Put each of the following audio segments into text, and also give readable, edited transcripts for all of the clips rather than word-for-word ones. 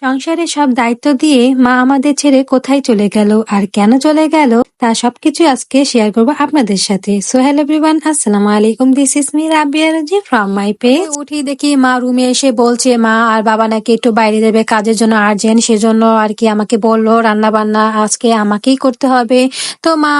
সংসারে সব দায়িত্ব দিয়ে মা আমাদের ছেড়ে কোথায় চলে গেল আর কেন চলে গেল তা সবকিছু আজকে শেয়ার করবো আপনাদের সাথে। সো হ্যালো এভরিওয়ান, আসসালামু আলাইকুম, দিস ইজ মি রাবিয়া রাজি ফ্রম মাই পেজ। উঠি দেখি মা রুমে এসে বলছে মা আর বাবা নাকি একটু বাইরে যাবে কাজের জন্য, আর্জেন্ট, সেজন্য আর কি আমাকে বললো রান্না বান্না আজকে আমাকেই করতে হবে। তো মা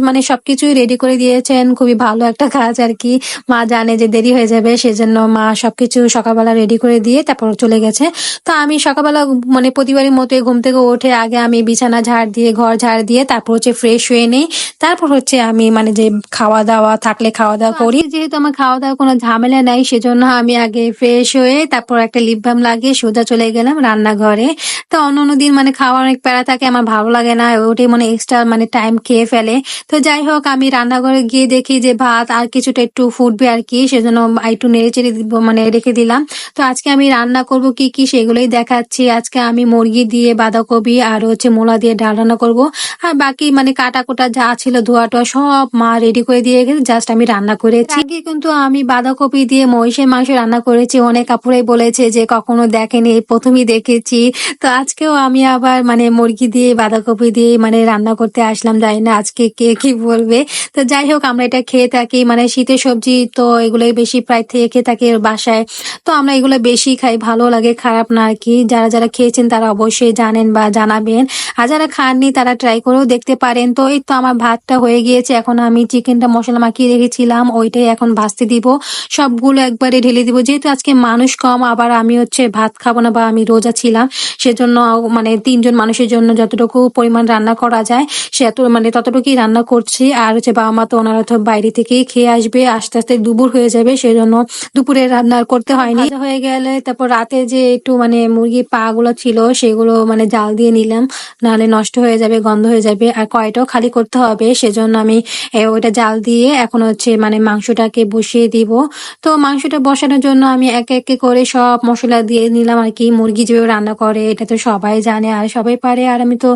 মানে সবকিছুই রেডি করে দিয়েছেন, খুবই ভালো একটা কাজ আর কি। মা জানে যে দেরি হয়ে যাবে, সেজন্য মা সবকিছু সকালবেলা রেডি করে দিয়ে তারপর চলে গেছে। তো আমি সকালবেলা মানে প্রতিবারের মতো ঘুম থেকে উঠে আগে আমি বিছানা ঝাড় দিয়ে ঘর ঝাড় দিয়ে তারপর হচ্ছে ফ্রেশ হয়ে নেই। তারপর হচ্ছে আমি মানে যে খাওয়া দাওয়া থাকলে খাওয়া দাওয়া করি। যেহেতু আমার খাওয়া দাওয়া কোনো ঝামেলা নাই, সেজন্য আমি আগে ফ্রেশ হয়ে তারপর একটা লিপ বাম লাগিয়ে সোজা চলে গেলাম রান্নাঘরে। তো অন্য দিন মানে খাওয়ার অনেক প্যারা থাকে, আমার ভালো লাগে না, ওটাই মানে এক্সট্রা মানে টাইম খেয়ে ফেলে। তো যাই হোক আমি রান্নাঘরে গিয়ে দেখি যে ভাত আর কিছুটা একটু ফুটবে আর কি, সেজন্য একটু নেড়ে চেড়ে মানে রেখে দিলাম। তো আজকে আমি রান্না করব কি কি সেগুলোই দেখাচ্ছি। আজকে আমি মুরগি দিয়ে বাঁধাকপি আর হচ্ছে মূলা দিয়ে ডাল রান্না করব। আর বাকি মানে কাটা কোটা যা ছিল ধোয়া টোয়া সব মা রেডি করে দিয়ে গেছে, জাস্ট আমি রান্না করেছি। আগে কিন্তু আমি বাঁধাকপি দিয়ে মহিষের মাংস রান্না করেছি, অনেক আপুরাই বলেছে যে কখনো দেখেনি, এই প্রথমই দেখেছি। তো আজকেও আমি আবার মানে মুরগি দিয়ে বাঁধাকপি দিয়ে মানে রান্না করতে আসলাম, জানি না আজকে কে কি বলবে। তো যাই হোক আমরা এটা খেয়ে থাকি, মানে শীতের সবজি তো এগুলোই বেশি প্রায় থেকে খেয়ে থাকি বাসায়। তো আমরা এগুলো বেশি খাই, ভালো লাগে, খারাপ না আর কি। যারা যারা খেয়েছেন তারা অবশ্যই জানেন বা জানাবেন, আর যারা খাননি তারা ট্রাই করেও দেখতে পারেন। তো এই তো আমার ভাতটা হয়ে গিয়েছে, এখন আমি চিকেনটা মশলা মাখিয়ে রেখেছিলাম ওইটাই এখন ভাজতে দিব, সবগুলো একবারে ঢেলে দিব। যেহেতু আজকে মানুষ কম, আবার আমি হচ্ছে ভাত খাবো না বা আমি রোজা ছিলাম, সেজন্য মানে 3জন মানুষের জন্য যতটুকু পরিমাণ রান্না করা যায় সে মানে ততটুকুই রান্না করছি। আর হচ্ছে বাবা মা তো ওনারা তো বাইরে থেকেই খেয়ে আসবে, আস্তে আস্তে দুপুর হয়ে যাবে, সেজন্য দুপুরে রান্না করতে হয়নি। ভাজা হয়ে গেলে তারপর রাতে যে একটু মানে মুরগির পা গুলো ছিল সেগুলো মানে জাল দিয়ে নিলাম, নাহলে নষ্ট হয়ে যাবে, গন্ধ হয়ে যাবে, আর কয়টাও খালি করতে হবে, সেজন্য আমি ওইটা জাল দিয়ে এখন হচ্ছে মানে মাংসটাকে বসিয়ে দিব। তো মাংসটা বসানোর জন্য আমি একে একে করে সব মশলা দিয়ে নিলাম আর কি। মুরগি যেভাবে রান্না করে এটা তো সবাই জানে আর সবাই পারে, আর আমি তো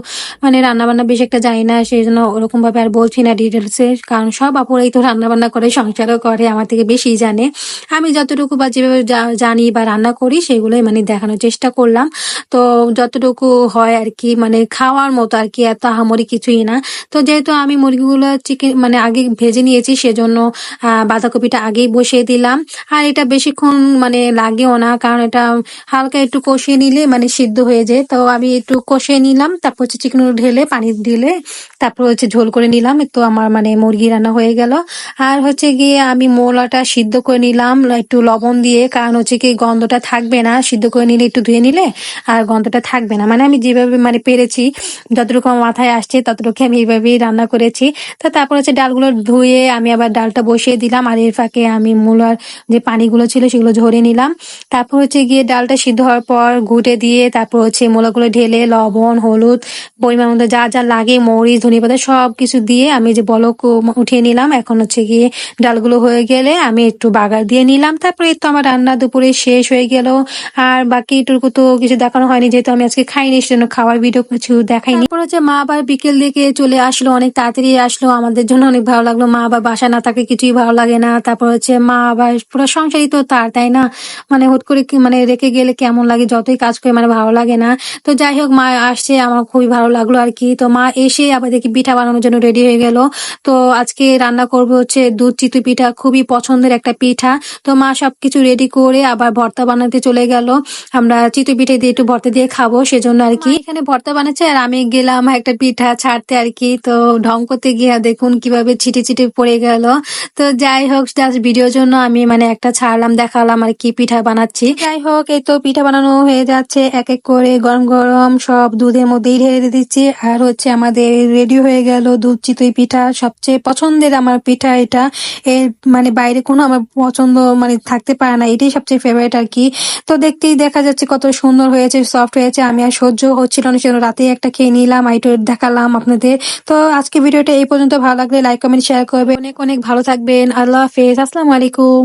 মানে রান্না বান্না বেশি একটা জানি না, সেই জন্য ওরকম ভাবে আর বলছি না ডিটেলসে, কারণ সব আপুরাই তো রান্না বান্না করে, সংসারও করে, আমার থেকে বেশি জানে। আমি যতটুকু বা যেভাবে জানি বা রান্না করি সেগুলোই মানে দেখানোর চেষ্টা করলাম। তো যতটুকু হয় আর কি, মানে খাওয়ার মতো আর কি, এত আহামরি কিছুই না। তো যেহেতু আমি মুরগিগুলো চিকেন মানে আগে ভেজে নিয়েছি, সেজন্য বাঁধাকপিটা আগেই বসিয়ে দিলাম। আর এটা বেশিক্ষণ মানে লাগেও না, কারণ এটা হালকা একটু কষিয়ে নিলে মানে সিদ্ধ হয়ে যায়। তো আমি একটু কষিয়ে নিলাম, তারপর হচ্ছে চিকেনগুলো ঢেলে পানি ঢেলে তারপর হচ্ছে ঝোল করে নিলাম। তো আমার মানে মুরগি রান্না হয়ে গেল। আর হচ্ছে গিয়ে আমি মোলাটা সিদ্ধ করে নিলাম একটু লবণ দিয়ে, কারণ হচ্ছে কি গন্ধটা থাকবে না, সিদ্ধ করে নিলে একটু ধুয়ে নিলে আর গন্ধটা থাকবে না। মানে আমি যেভাবে মানে পেরেছি, যতটুকু আমার মাথায় আসছে ততটুকু আমি এইভাবেই রান্না করেছি। তো তারপর হচ্ছে ডালগুলো ধুয়ে আমি আবার ডালটা বসিয়ে দিলাম, আর এর ফাঁকে আমি মূলার যে পানিগুলো ছিল সেগুলো ঝরিয়ে নিলাম। তারপর হচ্ছে গিয়ে ডালটা সিদ্ধ হওয়ার পর ঘুটে দিয়ে তারপর হচ্ছে মূলাগুলো ঢেলে লবণ হলুদ পরিমাণ মতো যা যা লাগে, মরিচ ধনিয়া সব কিছু দিয়ে আমি যে বলক উঠিয়ে নিলাম। এখন হচ্ছে গিয়ে ডালগুলো হয়ে গেলে আমি একটু বাগার দিয়ে নিলাম। তারপরে তো আমার রান্না দুপুরে শেষ হয়ে গেল। আর বাকিটুকু তো কিছু দেখানো হয়নি, যেহেতু আমি আজকে খাইনি, সেজন্য খাওয়ার ভিডিও কিছু দেখাইনি। তারপর হচ্ছে মা আবার বিকেল দিকে চলে আসলো, অনেক তাড়াতাড়ি আসলো, আমাদের জন্য অনেক ভালো লাগলো। মা আবার বাসা না থাকে কিছুই ভালো লাগে না। তারপর হচ্ছে মা আবার পুরো সংসারই তো তার, তাই না, মানে হুট করে মানে রেখে গেলে কেমন লাগে, যতই কাজ করে মানে ভালো লাগে না। তো যাই হোক মা আসছে, আমার খুবই ভালো লাগলো আর কি। তো মা এসে আবার দেখি পিঠা বানানোর জন্য রেডি হয়ে গেল। তো আজকে রান্না করবো হচ্ছে দুধ চিতই পিঠা, খুবই পছন্দের একটা পিঠা। তো মা সবকিছু রেডি করে আবার ভর্তা বানাতে চলে গেল, আমরা চিতই পিঠা দিয়ে একটু ভর্তা দিয়ে খাবো সেজন্য আর কি। এখানে ভর্তা বানাচ্ছে আর আমি গেলাম একটা পিঠা ছাড়তে আর কি। তো ঢং করতে গিয়ে দেখুন কিভাবে ছিটে ছিটে পড়ে গেল। তো যাই হোক জাস্ট ভিডিওর জন্য আমি মানে একটা ছাড়লাম, দেখালাম আর কি পিঠা বানাচ্ছি। যাই হোক এই তো পিঠা বানানো হয়ে যাচ্ছে, এক এক করে গরম গরম সব দুধের মধ্যেই ঢেলে দিচ্ছি। আর হচ্ছে আমাদের রেডি হয়ে গেল দুধ চিতই পিঠা, সবচেয়ে পছন্দের আমার পিঠা এটা। এর মানে বাইরে কোনো আমার পছন্দ মানে থাকতে পারে না, এটাই সবচেয়ে ফেভারিট আর কি। তো দেখতেই দেখা যাচ্ছে কত সুন্দর হয়েছে, সফট হয়েছে, আমি আর সহ্য হচ্ছিল না, সেজন্য রাতে একটা খেয়ে নিলাম, এটা দেখালাম আপনাদের। তো আজকে ভিডিওটা এই পর্যন্ত, ভালো লাগলে লাইক কমেন্ট শেয়ার করবেন, অনেক অনেক ভালো থাকবেন, আল্লাহ হাফেজ, আসসালামু আলাইকুম।